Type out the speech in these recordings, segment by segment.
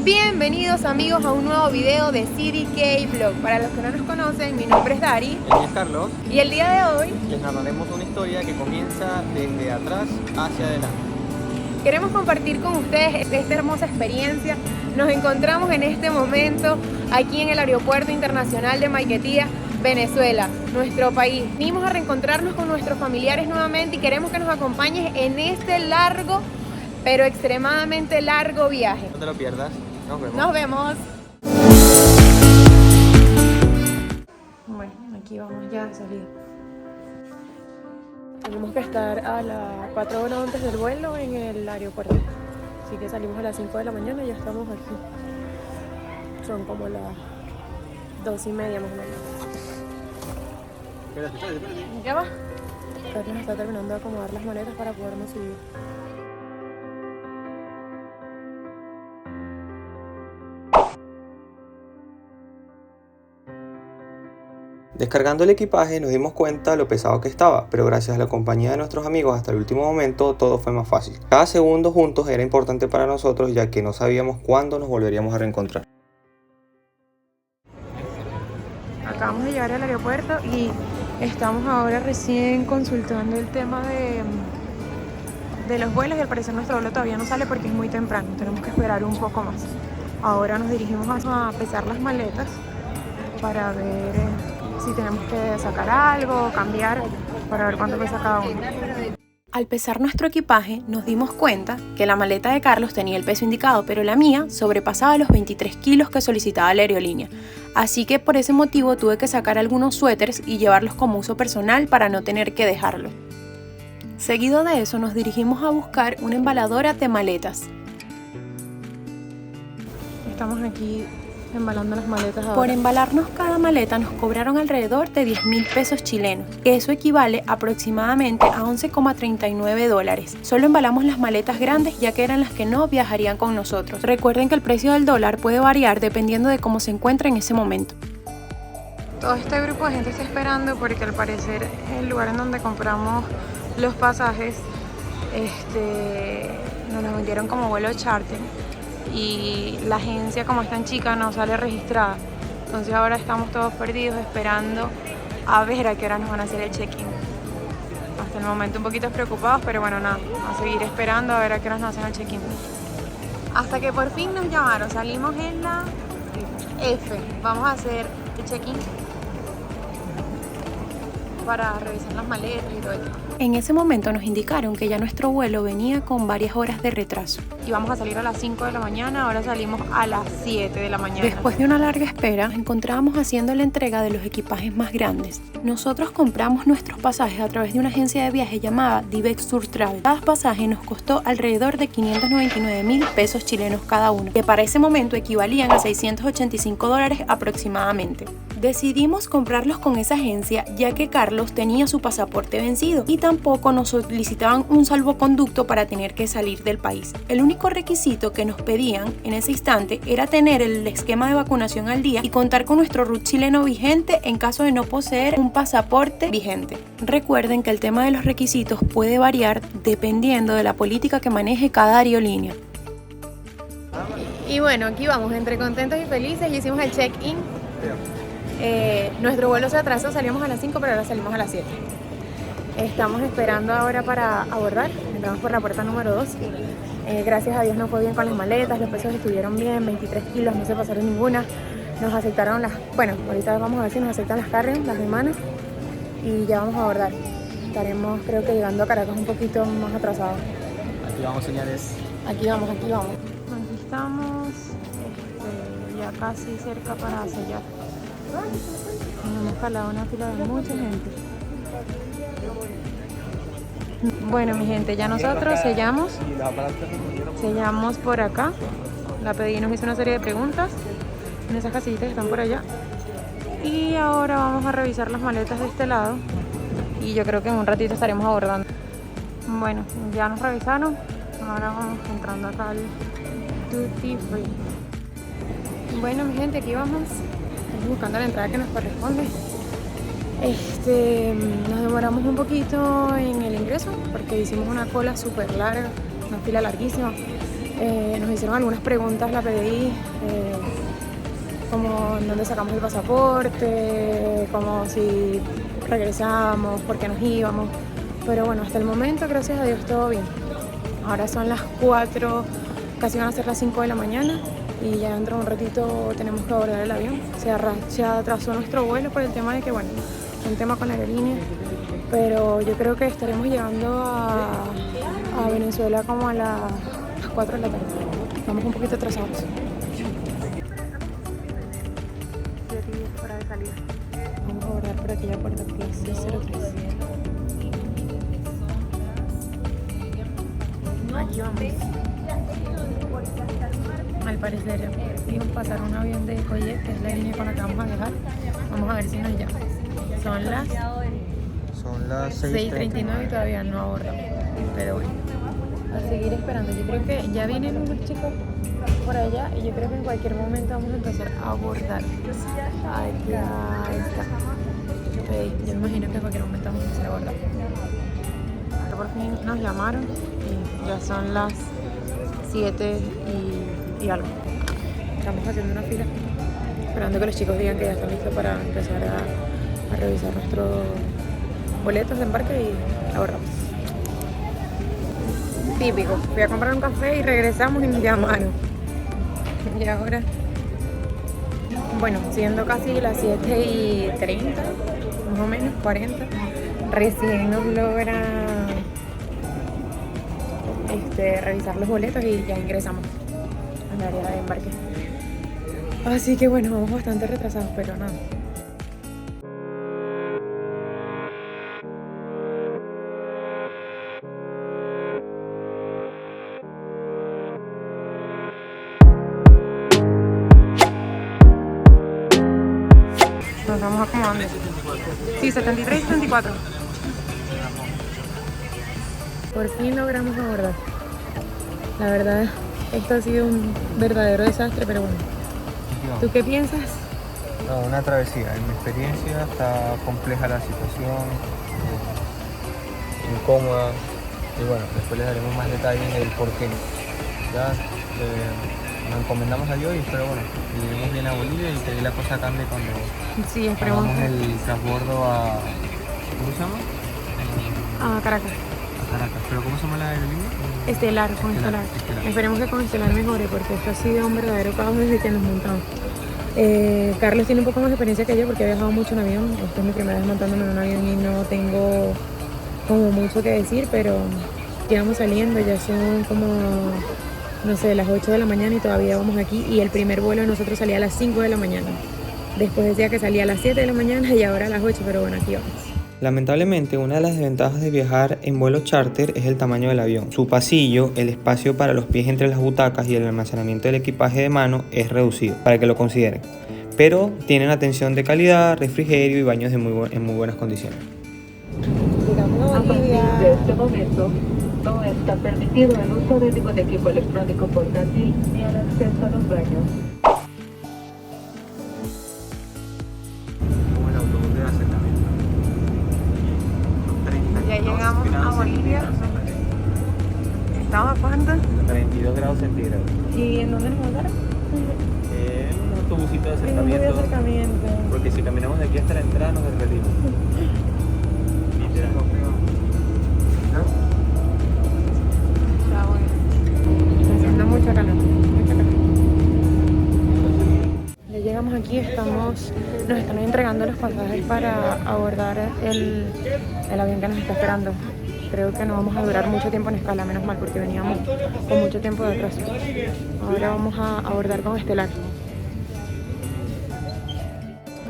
Bienvenidos amigos a un nuevo video de CDK Vlog. Para los que no nos conocen, mi nombre es Dari. El mío es Carlos. Y el día de hoy Les narraremos una historia que comienza desde atrás hacia adelante. queremos compartir con ustedes esta hermosa experiencia. Nos encontramos en este momento aquí en el Aeropuerto Internacional de Maiquetía, Venezuela, nuestro país. Venimos a reencontrarnos con nuestros familiares nuevamente y queremos que nos acompañes en este largo, pero extremadamente largo viaje. No te lo pierdas. Nos vemos. Nos vemos. Bueno, aquí vamos ya a salir. Tenemos que estar a las 4 horas antes del vuelo en el aeropuerto. Así que salimos a las 5 de la mañana y ya estamos aquí. Son como las 2:30 más o menos. Espérate. ¿Ya va? Carlos está terminando de acomodar las maletas para podernos subir. Descargando el equipaje nos dimos cuenta lo pesado que estaba, pero gracias a la compañía de nuestros amigos hasta el último momento todo fue más fácil. Cada segundo juntos era importante para nosotros ya que no sabíamos cuándo nos volveríamos a reencontrar. Acabamos de llegar al aeropuerto y estamos ahora recién consultando el tema de los vuelos y al parecer nuestro vuelo todavía no sale porque es muy temprano, tenemos que esperar un poco más. Ahora nos dirigimos a pesar las maletas para ver si tenemos que sacar algo, cambiar, para ver cuánto pesa cada uno. Al pesar nuestro equipaje, nos dimos cuenta que la maleta de Carlos tenía el peso indicado, pero la mía sobrepasaba los 23 kilos que solicitaba la aerolínea. Así que por ese motivo tuve que sacar algunos suéteres y llevarlos como uso personal para no tener que dejarlos. Seguido de eso, nos dirigimos a buscar una embaladora de maletas. Estamos aquí embalando las maletas ahora. Por embalarnos cada maleta nos cobraron alrededor de 10.000 pesos chilenos, que eso equivale aproximadamente a 11,39 dólares. Solo embalamos las maletas grandes ya que eran las que no viajarían con nosotros. Recuerden que el precio del dólar puede variar dependiendo de cómo se encuentra en ese momento. Todo este grupo de gente está esperando porque al parecer el lugar en donde compramos los pasajes nos los vendieron como vuelo charter. Y la agencia, como es tan chica, no sale registrada. Entonces ahora estamos todos perdidos esperando a ver a qué hora nos van a hacer el check-in. Hasta el momento un poquito preocupados, pero bueno, nada, a seguir esperando a ver a qué hora nos hacen el check-in. Hasta que por fin nos llamaron, salimos en la F. Vamos a hacer el check-in para revisar las maletas y todo eso. En ese momento nos indicaron que ya nuestro vuelo venía con varias horas de retraso. Íbamos a salir a las 5 de la mañana, ahora salimos a las 7 de la mañana. Después de una larga espera, nos encontrábamos haciendo la entrega de los equipajes más grandes. Nosotros compramos nuestros pasajes a través de una agencia de viaje llamada Divex Tour Travel. Cada pasaje nos costó alrededor de 599.000 pesos chilenos cada uno, que para ese momento equivalían a 685 dólares aproximadamente. Decidimos comprarlos con esa agencia ya que Carlos tenía su pasaporte vencido y tampoco nos solicitaban un salvoconducto para tener que salir del país. El único requisito que nos pedían en ese instante era tener el esquema de vacunación al día y contar con nuestro RUT chileno vigente en caso de no poseer un pasaporte vigente. Recuerden que el tema de los requisitos puede variar dependiendo de la política que maneje cada aerolínea. Y bueno, aquí vamos entre contentos y felices y hicimos el check-in. Nuestro vuelo se atrasó, salíamos a las 5 pero ahora salimos a las 7. Estamos esperando ahora para abordar, entramos por la puerta número 2. Gracias a Dios nos fue bien con las maletas, los pesos estuvieron bien, 23 kilos, no se pasaron ninguna. Nos aceptaron ahorita vamos a ver si nos aceptan las cargas, las de mano, y ya vamos a abordar. Estaremos creo que llegando a Caracas un poquito más atrasados. Aquí vamos, señores. Aquí vamos. Aquí estamos, ya casi cerca para sellar. Hemos calado una fila de mucha gente. Bueno, mi gente, ya nosotros sellamos por acá. La pedí y nos hizo una serie de preguntas en esas casillitas que están por allá. Y ahora vamos a revisar las maletas de este lado. Y yo creo que en un ratito estaremos abordando. Bueno, ya nos revisaron. Ahora vamos entrando acá al Duty Free. Bueno, mi gente, aquí vamos. Estamos buscando la entrada que nos corresponde. Nos demoramos un poquito en el ingreso porque hicimos una cola súper larga, una fila larguísima. Nos hicieron algunas preguntas la PDI, como dónde sacamos el pasaporte, como si regresábamos, por qué nos íbamos. Pero bueno, hasta el momento, gracias a Dios, todo bien. Ahora son las 4, casi van a ser las 5 de la mañana y ya dentro de un ratito tenemos que abordar el avión. Se atrasó nuestro vuelo por el tema de que, bueno, un tema con la aerolínea, pero yo creo que estaremos llegando a Venezuela como a las 4 de la tarde. Vamos un poquito atrasados. 7:10 hora de salida. Vamos a abordar por aquella puerta que es 603. Aquí vamos. Al parecer vimos pasar un avión de Coyet, que es la línea con la que vamos a viajar. Vamos a ver si nos llama. Son las 6:39 y todavía no abordamos. Pero bueno, a seguir esperando. Yo creo que ya vienen unos chicos por allá y yo creo que en cualquier momento vamos a empezar a abordar. Allá está. Okay, yo me imagino que en cualquier momento vamos a empezar a abordar. Por fin nos llamaron y ya son las 7 y algo. Estamos haciendo una fila, esperando que los chicos digan que ya están listos para empezar a revisar nuestros boletos de embarque y abordamos. Típico, fui a comprar un café y regresamos y nos llamaron. Y ahora, bueno, siendo casi las 7:30, más o menos 40, recién nos logra revisar los boletos y ya ingresamos al área de embarque. Así que bueno, vamos bastante retrasados, pero nada. Nos vamos acomodando. Sí, 73 y 74. Por fin logramos abordar. La verdad, esto ha sido un verdadero desastre, pero bueno. ¿Tú qué piensas? No, una travesía. En mi experiencia está compleja la situación, incómoda. Y bueno, después les daremos más detalles del por qué. Ya nos encomendamos a Dios y espero, bueno, que lleguemos bien a Bolivia y que la cosa cambie cuando hagamos el transbordo a... ¿Cómo se llama? A Caracas. ¿Pero cómo se llama la aerolínea? Estelar. Esperemos que con Estelar mejore, porque esto ha sido un verdadero caos desde que nos montamos. Carlos tiene un poco más de experiencia que yo porque he viajado mucho en avión. Esta es mi primera vez montándome en un avión y no tengo como mucho que decir, pero ya vamos saliendo, ya son como, no sé, las 8 de la mañana y todavía vamos aquí. Y el primer vuelo de nosotros salía a las 5 de la mañana. Después decía que salía a las 7 de la mañana y ahora a las 8, pero bueno, aquí vamos. Lamentablemente, una de las desventajas de viajar en vuelo charter es el tamaño del avión. Su pasillo, el espacio para los pies entre las butacas y el almacenamiento del equipaje de mano es reducido, para que lo consideren. Pero tienen atención de calidad, refrigerio y baños en muy buenas condiciones. A partir de este momento, no está permitido el uso de ningún equipo electrónico portátil ni el acceso a los baños. Ya llegamos a Bolivia. ¿Estamos a cuánto? 32 grados centígrados. ¿Y en dónde nos mandaron? Un autobusito de acercamiento. Porque si caminamos de aquí hasta la entrada nos derretimos. Literal. Está bueno. Está haciendo mucha calor. Ya llegamos aquí, nos están entregando los pasajes para abordar el avión que nos está esperando. Creo que no vamos a durar mucho tiempo en escala, menos mal, porque veníamos con mucho tiempo de atraso. Ahora vamos a abordar con Estelar.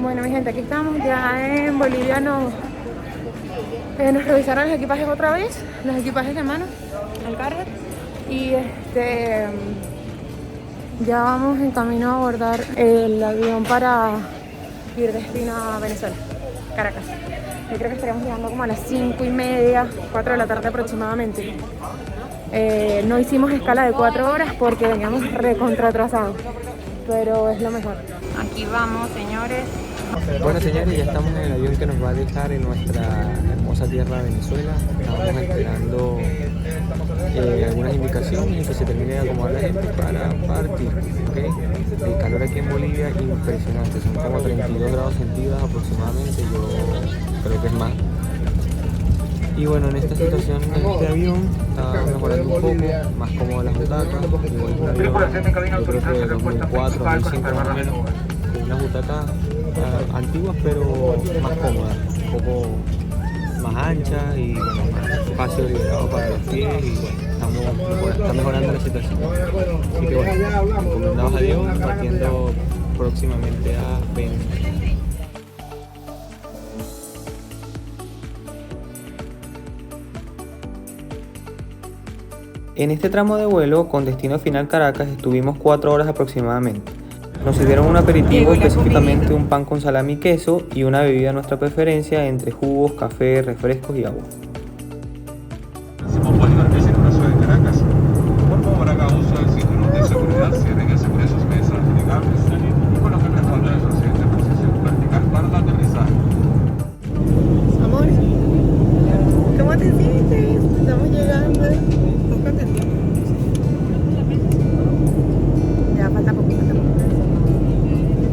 Bueno, mi gente, aquí estamos. Ya en Bolivia nos revisaron los equipajes otra vez, los equipajes de mano, al carro. Y ya vamos en camino a abordar el avión para ir destino a Venezuela, Caracas. Yo creo que estaremos llegando como a las 5:30, 4 de la tarde aproximadamente. No hicimos escala de 4 horas porque veníamos recontra atrasados, pero es lo mejor. Aquí vamos, señores, Bueno, señores, ya estamos en el avión que nos va a dejar en nuestra hermosa tierra Venezuela. Estábamos esperando algunas indicaciones y que se termine de acomodar la gente para partir, ¿okay? El calor aquí en Bolivia impresionante, son como 32 grados centígrados aproximadamente, yo creo que es más. Y bueno, en esta situación, en este avión, está mejorando un poco, más cómodo las butacas. Igual es un avión, yo creo que de 2004, 2005 más o menos, con unas butacas antiguas pero más cómodas, un poco más anchas y bueno, más espacio liberado para los pies y bueno, está mejorando la situación. Así que bueno, encomendados a Dios, partiendo próximamente a Venezuela. En este tramo de vuelo con destino final Caracas estuvimos 4 horas aproximadamente. Nos sirvieron un aperitivo, específicamente un pan con salami y queso y una bebida de nuestra preferencia entre jugos, café, refrescos y agua. Simón Bolívar, vecino de la ciudad de Caracas. Por favor, haga uso del cinturón de seguridad, cierren por esos mesas plegables y coloque el respaldo de su asiento en posición vertical para el aterrizaje. Amor, ¿cómo te sientes? Estamos llegando. ¿Estás contento? Ya falta poco.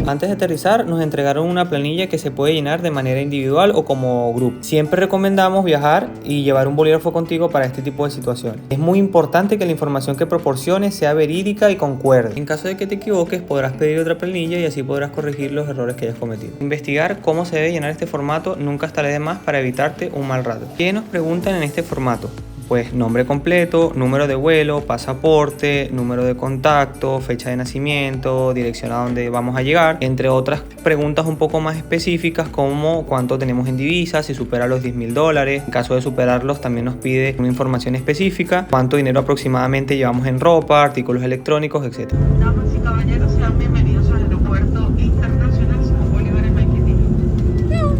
Antes de aterrizar nos entregaron una planilla que se puede llenar de manera individual o como grupo. Siempre recomendamos viajar y llevar un bolígrafo contigo para este tipo de situaciones. Es muy importante que la información que proporciones sea verídica y concuerde. En caso de que te equivoques podrás pedir otra planilla y así podrás corregir los errores que hayas cometido. Investigar cómo se debe llenar este formato nunca estará de más para evitarte un mal rato. ¿Qué nos preguntan en este formato? Pues nombre completo, número de vuelo, pasaporte, número de contacto, fecha de nacimiento, dirección a donde vamos a llegar, entre otras preguntas un poco más específicas como cuánto tenemos en divisas, si supera los $10.000, en caso de superarlos también nos pide una información específica, cuánto dinero aproximadamente llevamos en ropa, artículos electrónicos, etc. Damas y caballeros, sean bienvenidos al aeropuerto internacional Simón Bolívar en Maiquetía.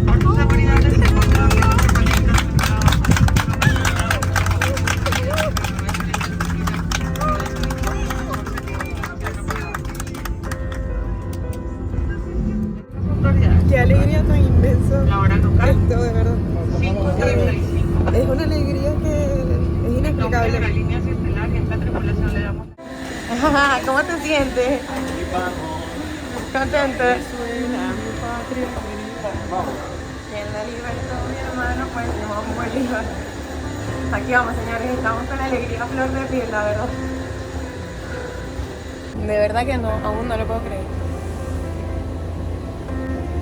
Por su seguridad les encontramos Qué alegría tan inmensa. la hora local. Esto, de verdad. 5:35. Es una alegría que es Nombre de inexplicable. la línea estelar y esta tripulación le damos. ¿Cómo te sientes? ¿Contento? ¿Quién la libertó, mi hermano? Pues Simón Bolívar. Aquí vamos, señores, estamos con alegría a flor de piel, la verdad. De verdad que no, aún no lo puedo creer.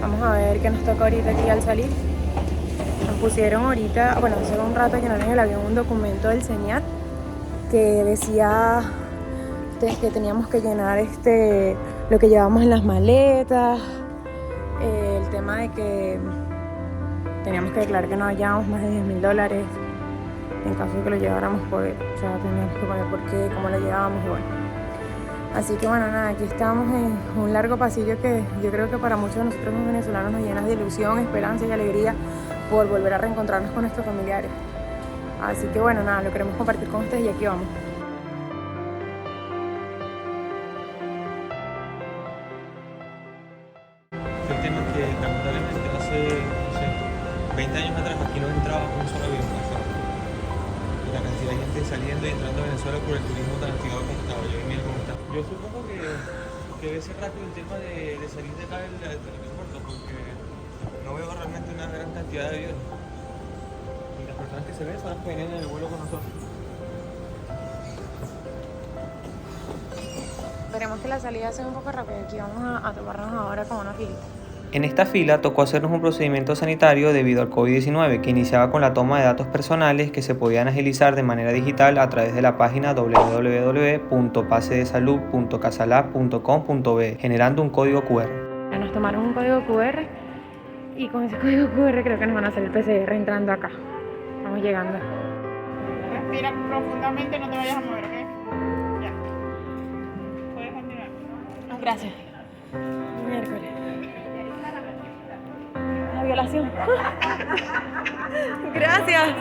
Vamos a ver qué nos toca ahorita aquí al salir. Nos pusieron ahorita, bueno, hace un rato llenaron en el avión un documento del CENIAT que decía que teníamos que llenar lo que llevamos en las maletas, el tema de que teníamos que declarar que no hallábamos más de $10.000 en caso de que lo lleváramos por él. O sea, teníamos que poner por qué, cómo lo llevábamos y bueno. Así que bueno, nada, aquí estamos en un largo pasillo que yo creo que para muchos de nosotros los venezolanos nos llena de ilusión, esperanza y alegría por volver a reencontrarnos con nuestros familiares. Así que bueno, nada, lo queremos compartir con ustedes y aquí vamos. El tema es que lamentablemente hace, no sé, 20 años atrás aquí no entraba un solo avión. La cantidad de gente saliendo y entrando a Venezuela por el turismo tan activado como estaba. Yo vi cómo está. Yo supongo que debe ser rápido el tema de salir de acá del aeropuerto porque no veo realmente una gran cantidad de aviones. Y las personas que se ven son las que venían en el vuelo con nosotros. Esperemos que la salida sea un poco rápida. Aquí vamos a tomarnos ahora con una filita. En esta fila tocó hacernos un procedimiento sanitario debido al COVID-19 que iniciaba con la toma de datos personales que se podían agilizar de manera digital a través de la página www.pasedesalud.casalab.com.be generando un código QR. Nos tomaron un código QR y con ese código QR creo que nos van a hacer el PCR entrando acá. Vamos llegando. Respira profundamente, no te vayas a mover, ¿ok? Ya. Puedes continuar. Gracias. Miércoles. La violación. Gracias.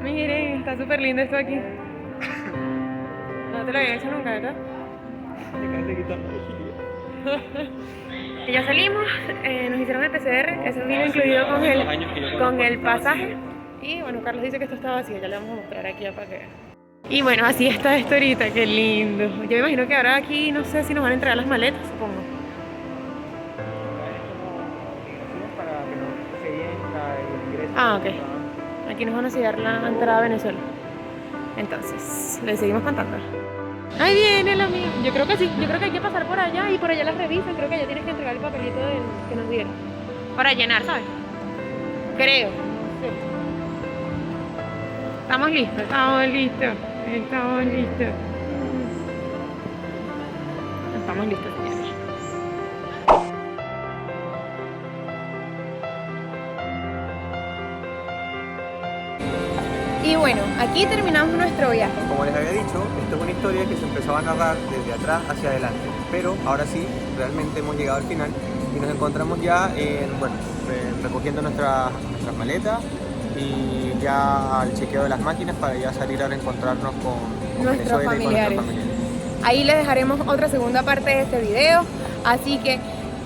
Miren, está súper lindo esto aquí. No te lo había hecho nunca, ¿verdad? Ya salimos, nos hicieron el PCR, eso vino incluido con el pasaje. Y bueno, Carlos dice que esto está vacío, ya le vamos a mostrar aquí para que vean. Y bueno, así está esto ahorita, qué lindo. Yo me imagino que ahora aquí, no sé si nos van a entregar las maletas, supongo. Ah, ok. Aquí nos van a sellar la entrada a Venezuela. Entonces, le seguimos contando. Ahí viene el amigo. Yo creo que sí, yo creo que hay que pasar por allá y por allá las revisan. Creo que allá tienes que entregar el papelito que nos dieron. Para llenar, ¿sabes? Creo. Sí. Estamos listos, estamos listos. Estamos listos. Estamos listos, señores. Y bueno, aquí terminamos nuestro viaje. Como les había dicho, esto es una historia que se empezó a narrar desde atrás hacia adelante. Pero ahora sí, realmente hemos llegado al final y nos encontramos ya recogiendo nuestras maletas y ya al chequeo de las máquinas para ya salir a reencontrarnos con nuestros familiares. Ahí les dejaremos otra segunda parte de este video, así que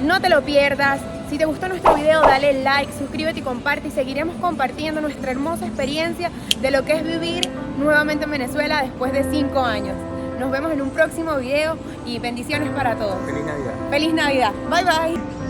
no te lo pierdas. Si te gustó nuestro video, dale like, suscríbete y comparte, y seguiremos compartiendo nuestra hermosa experiencia de lo que es vivir nuevamente en Venezuela después de 5 años. Nos vemos en un próximo video y bendiciones para todos. Feliz Navidad. Feliz Navidad. Bye bye.